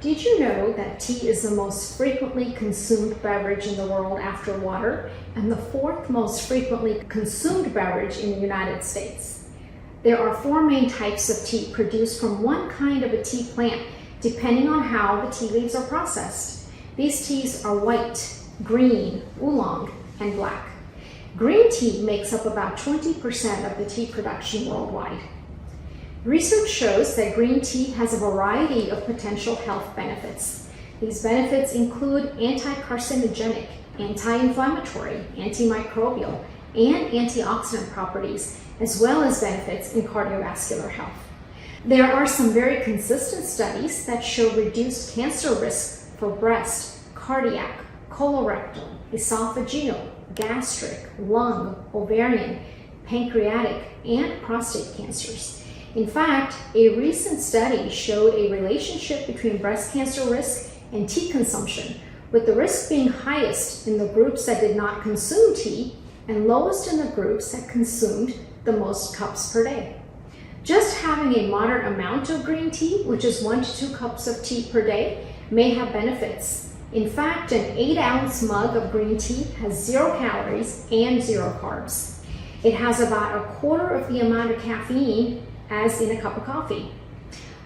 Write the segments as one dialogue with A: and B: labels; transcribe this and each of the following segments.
A: Did you know that tea is the most frequently consumed beverage in the world after water and the fourth most frequently consumed beverage in the United States? There are four main types of tea produced from one kind of a tea plant, depending on how the tea leaves are processed. These teas are white, green, oolong, and black. Green tea makes up about 20% of the tea production worldwide. Research shows that green tea has a variety of potential health benefits. These benefits include anti-carcinogenic, anti-inflammatory, antimicrobial, and antioxidant properties, as well as benefits in cardiovascular health. There are some very consistent studies that show reduced cancer risk for breast, cardiac, colorectal, esophageal, gastric, lung, ovarian, pancreatic, and prostate cancers. In fact, a recent study showed a relationship between breast cancer risk and tea consumption, with the risk being highest in the groups that did not consume tea and lowest in the groups that consumed the most cups per day. Just having a moderate amount of green tea, which is 1 to 2 cups of tea per day, may have benefits. In fact, an 8-ounce mug of green tea has 0 calories and 0 carbs. It has about a quarter of the amount of caffeine as in a cup of coffee.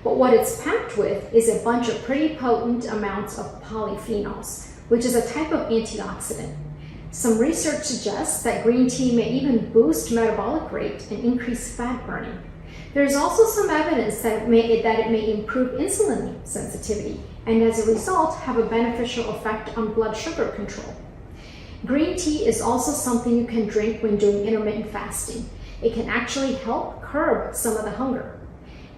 A: But what it's packed with is a bunch of pretty potent amounts of polyphenols, which is a type of antioxidant. Some research suggests that green tea may even boost metabolic rate and increase fat burning. There's also some evidence that it may improve insulin sensitivity and as a result have a beneficial effect on blood sugar control. Green tea is also something you can drink when doing intermittent fasting. It can actually help curb some of the hunger.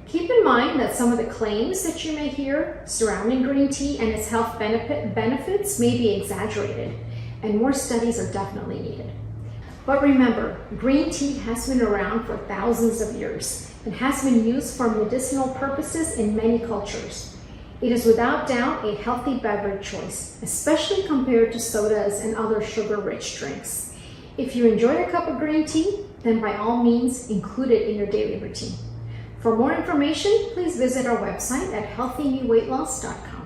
A: Keep in mind that some of the claims that you may hear surrounding green tea and its health benefits may be exaggerated, and more studies are definitely needed. But remember, green tea has been around for thousands of years and has been used for medicinal purposes in many cultures. It is without doubt a healthy beverage choice, especially compared to sodas and other sugar-rich drinks. If you enjoy a cup of green tea, then by all means include it in your daily routine. For more information, please visit our website at healthynewweightloss.com.